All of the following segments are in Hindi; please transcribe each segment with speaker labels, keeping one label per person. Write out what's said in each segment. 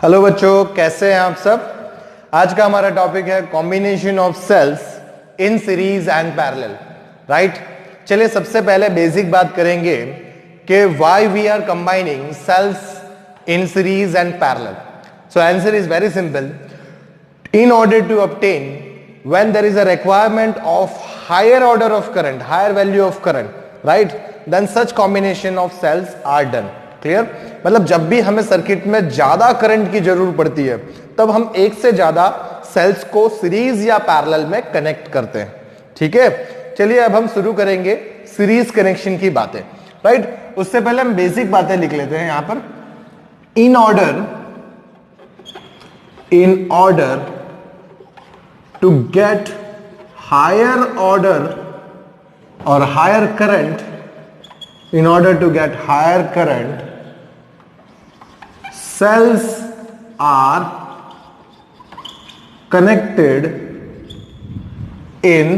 Speaker 1: हेलो बच्चों, कैसे हैं आप सब। आज का हमारा टॉपिक है combination of cells in series and parallel. Right, चलिए सबसे पहले बेसिक बात करेंगे कि why we are combining cells in series and parallel. So answer is very simple. In order to obtain, when there is a requirement of higher order of current, higher value of current, right, then such combination of cells are done. Clear? मतलब जब भी हमें सर्किट में ज्यादा करंट की जरूरत पड़ती है तब हम एक से ज्यादा सेल्स को सीरीज या पैरेलल में कनेक्ट करते हैं। ठीक है, चलिए अब हम शुरू करेंगे सीरीज कनेक्शन की बातें। राइट, उससे पहले हम बेसिक बातें लिख लेते हैं यहां पर। in order to get higher order or higher current, in order to get higher current, cells are connected in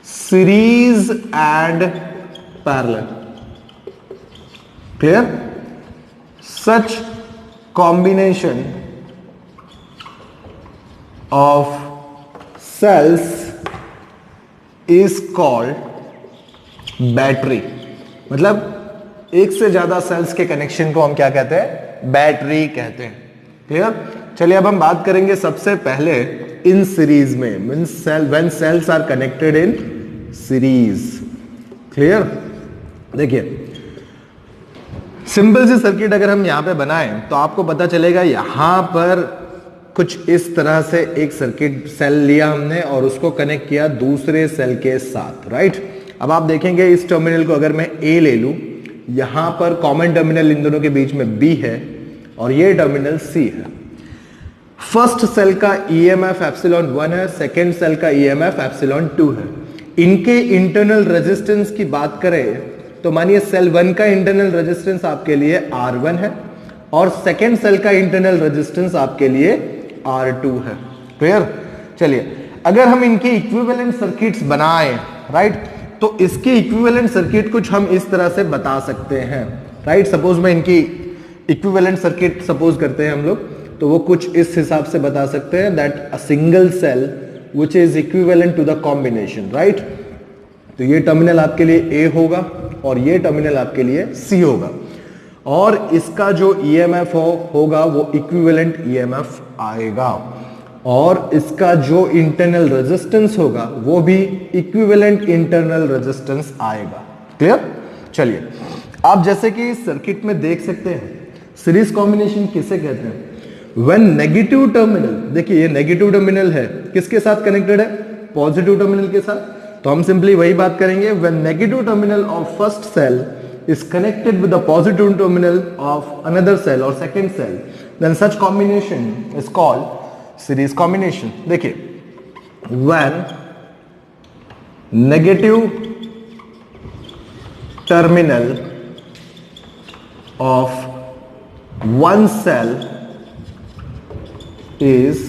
Speaker 1: series and parallel. Clear? Such combination of cells is called battery. मतलब एक से ज्यादा सेल्स के कनेक्शन को हम क्या कहते हैं? बैटरी कहते हैं। क्लियर? चलिए अब हम बात करेंगे सबसे पहले इन सीरीज में, means when cells are connected in series. Clear? देखिए सिंपल सी सर्किट अगर हम यहां पे बनाएं तो आपको पता चलेगा यहां पर कुछ इस तरह से एक सर्किट सेल लिया हमने और उसको कनेक्ट किया दूसरे सेल के साथ। राइट, अब आप देखेंगे इस टर्मिनल को अगर मैं ए ले लूं, यहां पर कॉमन टर्मिनल इन दोनों के बीच में बी है और ये टर्मिनल सी है। फर्स्ट सेल का ईएमएफ एप्सिलॉन 1 है, सेकेंड सेल का ईएमएफ एप्सिलॉन 2 है। इनके इंटरनल रेजिस्टेंस की बात करें तो मानिए सेल 1 का इंटरनल रेजिस्टेंस आपके लिए R1 है और सेकेंड सेल का इंटरनल रेजिस्टेंस आपके लिए R2 है। क्लियर? चलिए अगर हम इनके इक्विवेलेंट सर्किट्स बनाएं, राइट, तो इसके इक्विवेलेंट सर्किट कुछ हम इस तरह से बता सकते हैं। राइट, सपोज मैं इनकी इक्विवेलेंट सर्किट सपोज करते हैं हम लोग, तो वो कुछ इस हिसाब से बता सकते हैं that a single cell which is equivalent to the combination. Right, तो ये टर्मिनल आपके लिए A होगा और ये टर्मिनल आपके लिए C होगा और इसका जो ईएमएफ होगा वो इक्विवेलेंट ईएमएफ आएगा और इसका जो इंटरनल रेजिस्टेंस होगा वो भी इक्विवेलेंट इंटरनल रेजिस्टेंस आएगा। क्लियर? चलिए आप जैसे कि इस सर्किट में देख सकते हैं सीरीज कॉम्बिनेशन किसे कहते हैं? व्हेन नेगेटिव टर्मिनल, देखिए ये नेगेटिव टर्मिनल है, किसके साथ कनेक्टेड है? पॉजिटिव टर्मिनल के साथ। तो हम सिंपली वही बात करेंगे, when negative terminal of first cell is connected with the positive terminal of another cell or second cell, then such combination is called series combination. देखिए when negative terminal of one cell is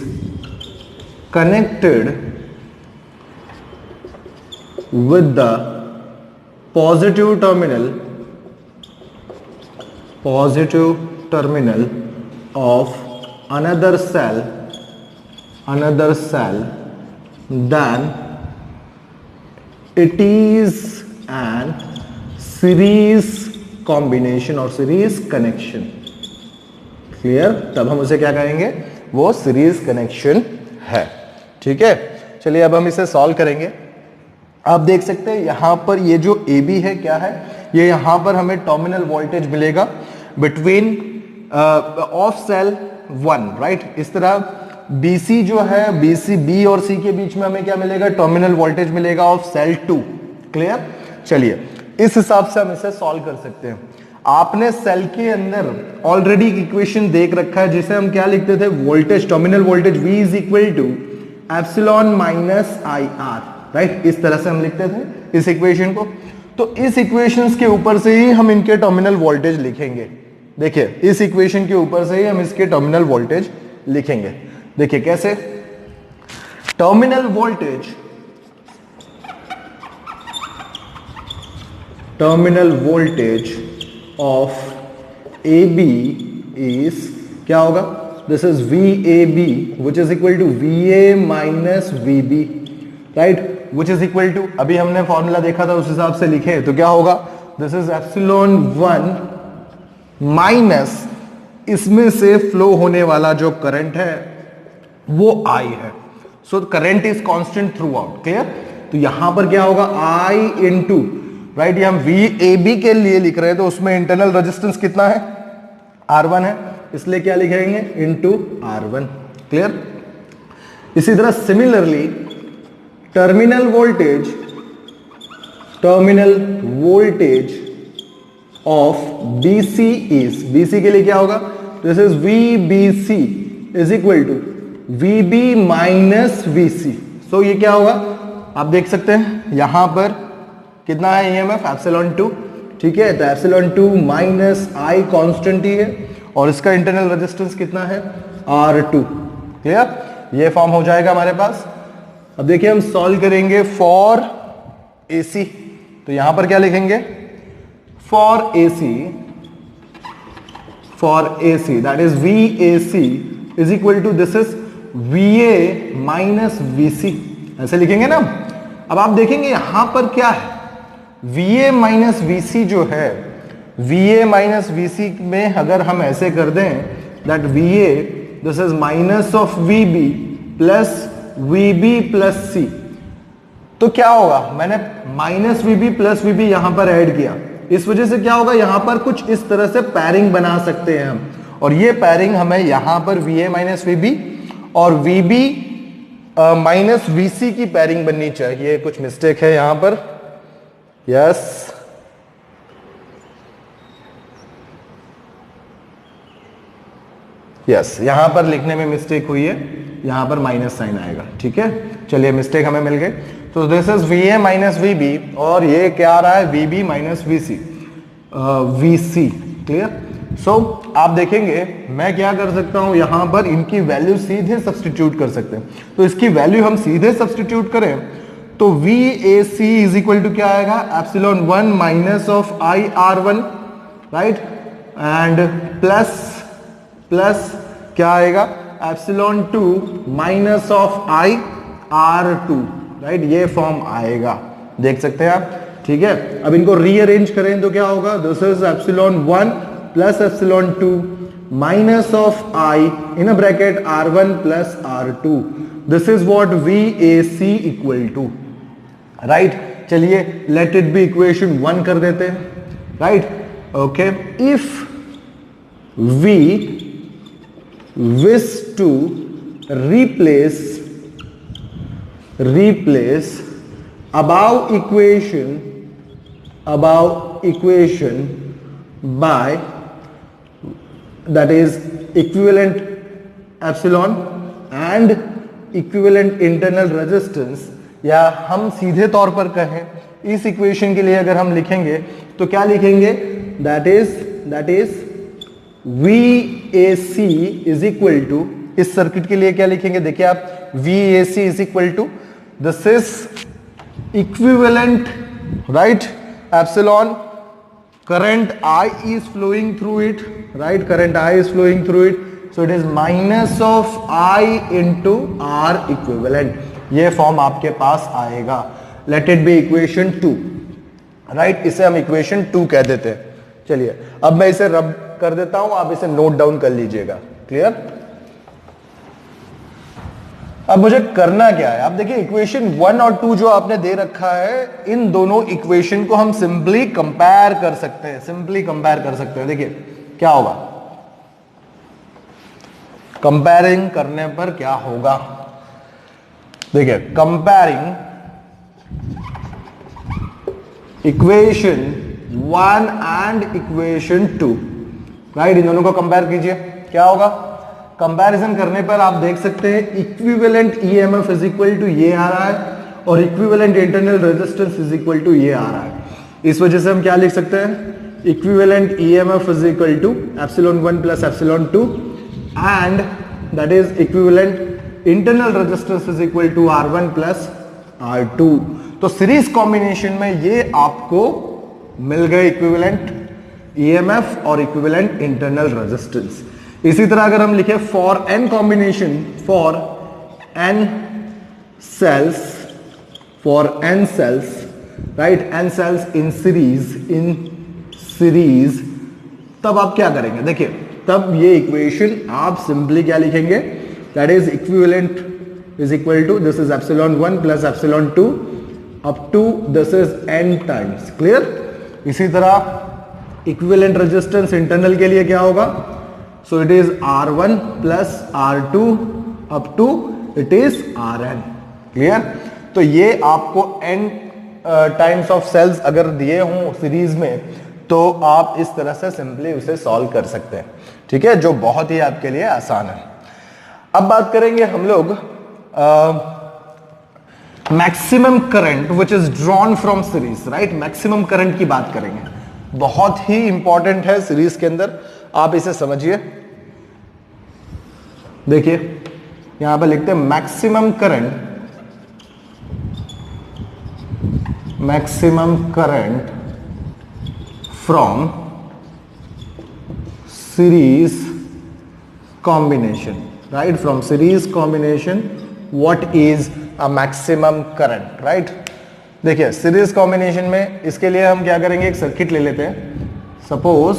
Speaker 1: connected with the positive terminal of another cell, then it is an series combination or series connection. Clear? तब हम उसे क्या कहेंगे? वो सीरीज कनेक्शन है। ठीक है, चलिए अब हम इसे सॉल्व करेंगे। आप देख सकते हैं यहां पर ये जो AB है क्या है? ये यहां पर हमें टर्मिनल वोल्टेज मिलेगा बिटवीन ऑफ सेल 1। राइट, इस तरह BC जो है, BC B और C के बीच में हमें क्या मिलेगा? टर्मिनल वोल्टेज मिलेगा ऑफ सेल 2। क्लियर? चलिए इस हिसाब से हम इसे सॉल्व कर सकते हैं। आपने सेल के अंदर ऑलरेडी इक्वेशन देख रखा है जिसे हम क्या लिखते थे? Voltage, terminal voltage V is equal to epsilon minus IR। Right, इस तरह से हम लिखते थे इस इक्वेशन को। तो इस इक्वेशंस के ऊपर से ही हम इनके टर्मिनल वोल्टेज लिखेंगे। देखिए इस इक्वेशन के ऊपर से ही हम इसके टर्मिनल वोल्टेज लिखेंगे। देखिए कैसे? Terminal voltage of AB is क्या होगा, this is VAB which is equal to VA minus VB, right, which is equal to, अभी हमने फॉर्मूला देखा था उस हिसाब से लिखे, तो क्या होगा, दिस इज एप्सिलॉन 1 माइनस इसमें से फ्लो होने वाला जो करंट है वो I है, so current is constant through out, clear. तो यहां पर क्या होगा, I इंटू, राइट, ये हम VAB के लिए लिख रहे हैं तो उसमें इंटरनल रेजिस्टेंस कितना है, R1 है, इसलिए क्या लिखेंगे, इंटू R1, क्लियर। इसी तरह similarly terminal voltage of BC is, BC के लिए क्या होगा, this is VBC is equal to VB minus VC। So ये क्या होगा, आप देख सकते हैं यहां पर कितना है EMF, एप्सिलॉन 2, ठीक है। तो एप्सिलॉन 2 माइनस I कांस्टेंट ही है और इसका इंटरनल रेजिस्टेंस कितना है, R2, क्लियर। ये फॉर्म हो जाएगा हमारे पास। अब देखिए हम सॉल्व करेंगे फॉर AC, तो यहां पर क्या लिखेंगे, for AC that is VAC is equal to, this is VA minus VC, ऐसे लिखेंगे ना। अब आप देखेंगे यहां पर क्या है, VA माइनस VC जो है, VA माइनस VC में अगर हम ऐसे कर दें that VA this is minus of VB plus VB plus C, तो क्या होगा, मैंने माइनस VB प्लस VB यहां पर ऐड किया, इस वजह से क्या होगा, यहां पर कुछ इस तरह से पैरिंग बना सकते हैं हम, और ये पैरिंग हमें यहां पर VA माइनस VB और VB माइनस VC की पैरिंग बननी चाहिए। कुछ मिस्टेक है यहां पर, यस, यहां पर लिखने में मिस्टेक हुई है, यहां पर माइनस साइन आएगा, ठीक है। चलिए मिस्टेक हमें मिल गई, तो this is VA minus VB और ये क्या आ रहा है, VB माइनस VC, क्लियर। सो आप देखेंगे मैं क्या कर सकता हूं, यहां पर इनकी वैल्यू सीधे सब्स्टिट्यूट कर सकते हैं, तो इसकी वैल्यू हम सीधे सब्स्टिट्यूट करें तो VAC इज इक्वल टू क्या आएगा, epsilon 1 minus of IR1, right, and plus क्या आएगा, epsilon 2 minus of IR2, right, ये फॉर्म आएगा, देख सकते हैं आप, ठीक है। अब इनको रीअरेंज करें तो क्या होगा, this is epsilon 1 plus epsilon 2 minus of I in a bracket R1 plus R2, this is what VAC equal to, right. चलिए लेट इट बी इक्वेशन 1 कर देते हैं, right, okay. If we wish to replace above equation by, that is equivalent epsilon and equivalent internal resistance, या हम सीधे तौर पर कहें इस इक्वेशन के लिए अगर हम लिखेंगे तो क्या लिखेंगे, that is VAC is equal to, इस सर्किट के लिए क्या लिखेंगे, देखिए आप, VAC is equal to, this is equivalent, right, epsilon, current I is flowing through it, right, current I is flowing through it, so it is minus of I into R equivalent, ये फॉर्म आपके पास आएगा। Late it be equation 2, right, इसे हम इक्वेशन 2 कह देते हैं। चलिए अब मैं इसे रब कर देता हूं, आप इसे नोट डाउन कर लीजिएगा, क्लियर। अब मुझे करना क्या है, आप देखिए इक्वेशन 1 और 2 जो आपने दे रखा है, इन दोनों इक्वेशन को हम सिंपली कंपेयर कर सकते हैं, देखिए क्या होगा, कंपेयरिंग करने पर क्या होगा, देखिए comparing equation 1 and equation 2, right, इन दोनों को कंपेयर कीजिए, क्या होगा, कंपैरिजन करने पर आप देख सकते हैं equivalent EMF is equal to ये आ रहा है और equivalent internal resistance is equal to ये आ रहा है। इस वजह से हम क्या लिख सकते हैं, equivalent EMF is equal to epsilon 1 plus epsilon 2 and that is equivalent internal resistance is equal to R1 plus R2। तो सीरीज कॉम्बिनेशन में ये आपको मिल गए इक्विवेलेंट EMF और इक्विवेलेंट इंटरनल रेजिस्टेंस। इसी तरह अगर हम लिखे for n combination, for n cells, right, n cells in series, तब आप क्या करेंगे? देखिए, तब ये इक्वेशन आप सिंपली क्या लिखेंगे? That is equivalent is equal to, this is epsilon 1 plus epsilon 2 up to this is n times. Clear? इसी तरह इक्विवेलेंट रेजिस्टेंस इंटरनल के लिए क्या होगा? So it is R1 plus R2 up to it is Rn। Clear? तो ये आपको n टाइम्स ऑफ सेल्स अगर दिए हों सीरीज में, तो आप इस तरह से सिंपली उसे सॉल्व कर सकते हैं। ठीक है, जो बहुत ही आपके लिए आसान है। अब बात करेंगे हम लोग maximum current which is drawn from series, right. Maximum current की बात करेंगे, बहुत ही इंपॉर्टेंट है सीरीज के अंदर, आप इसे समझिए। देखिए यहां पर लिखते हैं maximum current from series combination, right, from series combination what is a maximum current, right. देखिए सीरीज कॉम्बिनेशन में इसके लिए हम क्या करेंगे, एक सर्किट ले लेते हैं। Suppose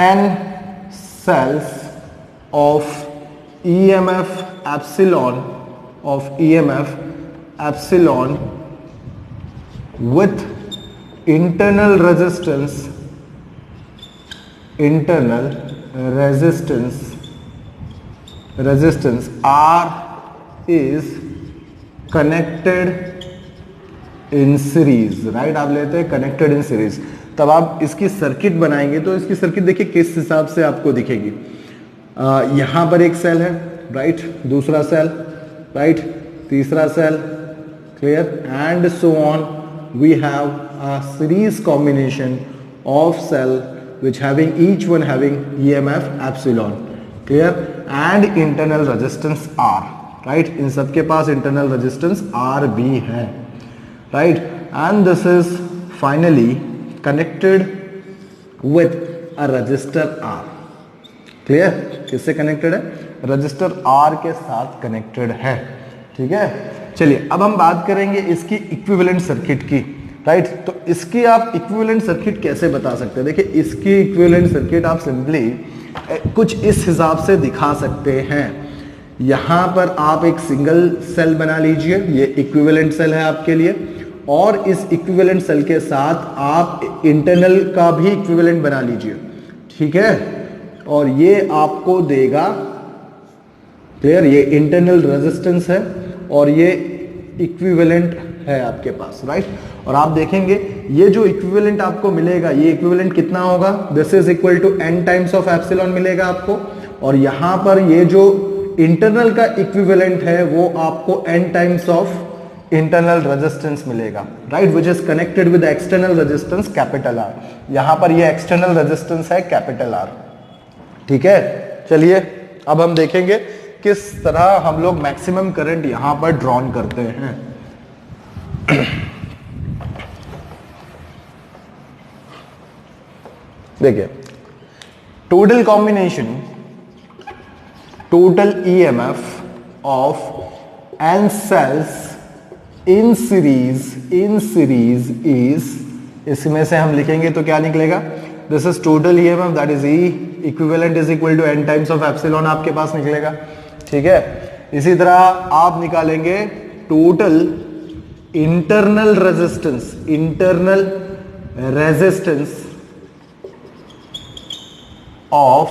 Speaker 1: n cells of EMF epsilon with internal resistance R is connected in series, right. आप लेते हैं कनेक्टेड इन सीरीज, तब आप इसकी सर्किट बनाएंगे तो इसकी सर्किट देखिए किस हिसाब से आपको दिखेगी। यहां पर एक सेल है, राइट, दूसरा सेल, राइट, तीसरा cell, clear, and so on. We have a series combination of cell which having each one having EMF epsilon, clear, and internal resistance R, right। इन सब के पास internal resistance R भी है, right, and this is finally connected with a resistor R, clear। किससे कनेक्टेड है? रजिस्टर R के साथ कनेक्टेड है। ठीक है, चलिए अब हम बात करेंगे इसकी इक्विवेलेंट सर्किट की, राइट। तो इसकी आप इक्विवेलेंट सर्किट कैसे बता सकते हैं? देखिए इसकी इक्विवेलेंट सर्किट आप सिंपली कुछ इस हिसाब से दिखा सकते हैं। यहां पर आप एक सिंगल सेल बना लीजिए, ये इक्विवेलेंट सेल है आपके लिए, और इस इक्विवेलेंट सेल के साथ आप इंटरनल का भी इक्विवेलेंट बना लीजिए। ठीक है, और ये आपको देगा, क्लियर, ये इंटरनल रेजिस्टेंस है और ये इक्विवेलेंट है आपके पास, राइट। और आप देखेंगे ये जो इक्विवेलेंट आपको मिलेगा, ये इक्विवेलेंट कितना होगा? This is equal to n times of epsilon मिलेगा आपको, और यहां पर ये जो इंटरनल का इक्विवेलेंट है वो आपको n times of internal resistance मिलेगा, right, which is connected with external resistance capital R। यहां पर ये एक्सटर्नल रेजिस्टेंस है कैपिटल R। ठीक है, चलिए अब हम देखेंगे किस तरह हम लोग मैक्सिमम करंट यहां पर ड्रॉन करते हैं। देखिए total EMF of n cells in series is, इसमें से हम लिखेंगे तो क्या निकलेगा? This is total EMF, that is E equivalent is equal to n times of epsilon आपके पास निकलेगा। ठीक है, इसी तरह आप निकालेंगे total internal resistance of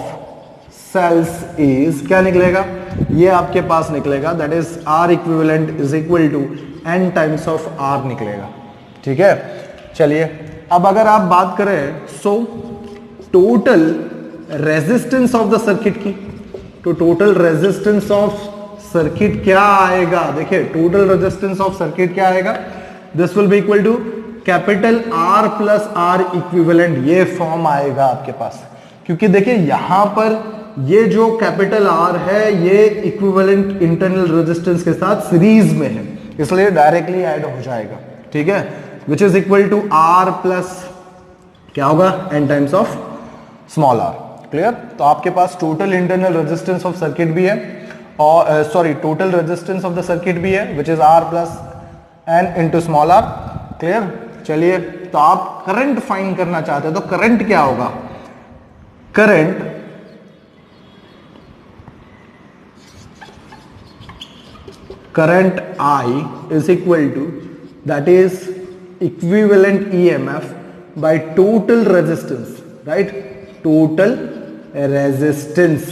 Speaker 1: cells is, क्या निकलेगा? ये आपके पास निकलेगा, that is R equivalent is equal to n times of R निकलेगा। ठीक है, चलिए अब अगर आप बात करें so total resistance of the circuit की, तो टोटल रेजिस्टेंस ऑफ सर्किट क्या आएगा? देखिए टोटल रेजिस्टेंस ऑफ सर्किट क्या आएगा? This will be equal to capital R plus R equivalent, ये फॉर्म आएगा आपके पास, क्योंकि देखिए यहां पर ये जो कैपिटल R है ये इक्विवेलेंट इंटरनल रेजिस्टेंस के साथ सीरीज में है, इसलिए डायरेक्टली ऐड हो जाएगा। ठीक है, which is equal to R plus क्या होगा, n times of small r। Clear? तो आपके पास total internal resistance of circuit भी है, और sorry total resistance of the circuit भी है, which is r plus n into small r। Clear? चलिए, तो आप करंट फाइंड करना चाहते हैं, तो करंट क्या होगा? Current I is equal to, that is equivalent EMF by total resistance, right? Total resistance,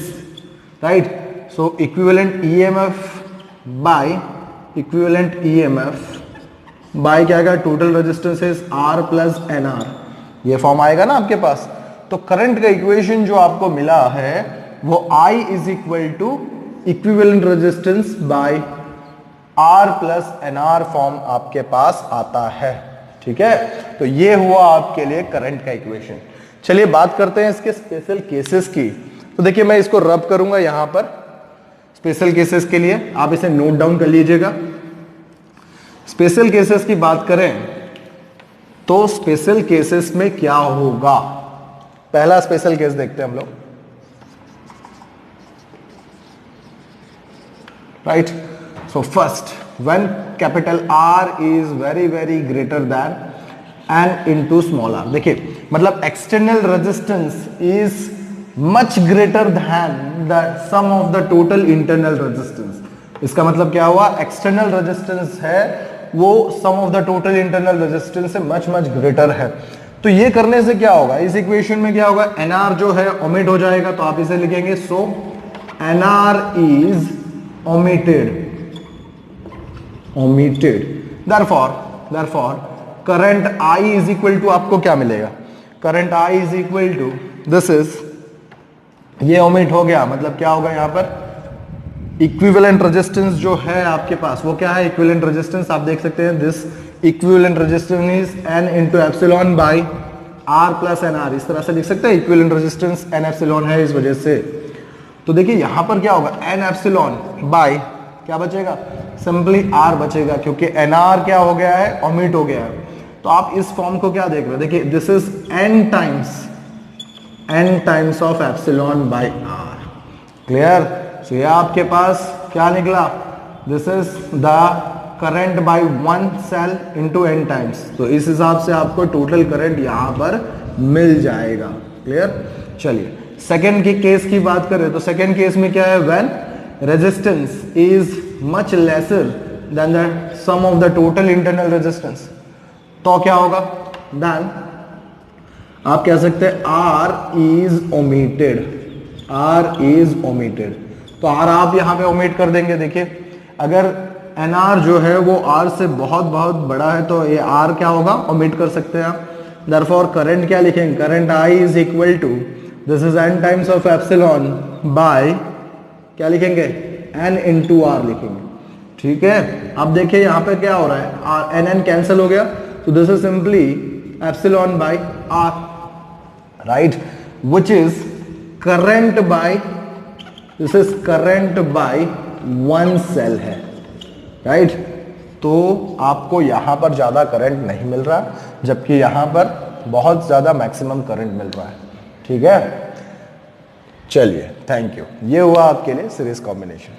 Speaker 1: right? So equivalent EMF by क्या आएगा? Total resistance is R plus NR, ये फॉर्म आएगा ना आपके पास। तो करंट का इक्वेशन जो आपको मिला है वो I is equal to equivalent resistance by R plus NR form आपके पास आता है। ठीक है, तो ये हुआ आपके लिए करंट का इक्वेशन। चलिए बात करते हैं इसके स्पेशल केसेस की। तो देखिए, मैं इसको रब करूंगा यहां पर स्पेशल केसेस के लिए, आप इसे नोट डाउन कर लीजिएगा। स्पेशल केसेस की बात करें तो स्पेशल केसेस में क्या होगा? पहला स्पेशल केस देखते हैं हम लोग, right? So first, when capital R is very greater than n into small r, देखिए मतलब external resistance is much greater than the sum of the total internal resistance। इसका मतलब क्या हुआ? external resistance है वो sum of the total internal resistance से much greater है। तो ये करने से क्या होगा? इस इक्वेशन में क्या होगा? nr जो है ओमिट हो जाएगा, तो आप इसे लिखेंगे so nr is omitted। therefore current I is equal to, आपको क्या मिलेगा? current I is equal to, this is, ये ओमिट हो गया, मतलब क्या होगा यहाँ पर? इक्विवेलेंट रेजिस्टेंस जो है आपके पास वो क्या है? इक्विवेलेंट रेजिस्टेंस आप देख सकते हैं, this equivalent resistance is n into epsilon by r plus NR, इस तरह से लिख सकते हैं। इक्विवेलेंट रेजिस्टेंस n एप्सिलॉन है इस वजह से। तो देखिए यहां पर क्या होगा? n एप्सिलॉन बाई क्या बचेगा? सिंपली R बचेगा, क्योंकि NR क्या हो गया है? ओमिट हो गया है। तो आप इस फॉर्म को क्या देख रहे हो? देखिए, this is n times of epsilon by R। Clear? So ये आपके पास क्या निकला? This is the current by one cell into n times. तो इस हिसाब से आपको टोटल करंट यहां पर मिल जाएगा। क्लियर? चलिए सेकेंड की केस की बात करें तो सेकेंड केस में क्या है? When resistance is much lesser than the sum of the total internal resistance, तो क्या होगा? देन आप कह सकते हैं R इज ओमिटेड। तो R आप यहां पे ओमिट कर देंगे। देखिए, अगर NR जो है वो R से बहुत बड़ा है तो ये R क्या होगा? ओमिट कर सकते हैं आप। देयरफॉर करंट क्या लिखेंगे? Current I is equal to, this is n times of epsilon by क्या लिखेंगे? n इंटू R लिखेंगे। ठीक है, अब देखिए यहां पे क्या हो रहा है? n कैंसिल हो गया, तो this is simply epsilon by R, right? Which is current by, this is current by one cell है, राइट? तो आपको यहां पर ज्यादा करंट नहीं मिल रहा, जबकि यहां पर बहुत ज्यादा मैक्सिमम करंट मिल रहा है। ठीक है, चलिए, थैंक यू। ये हुआ आपके लिए सीरीज कॉम्बिनेशन।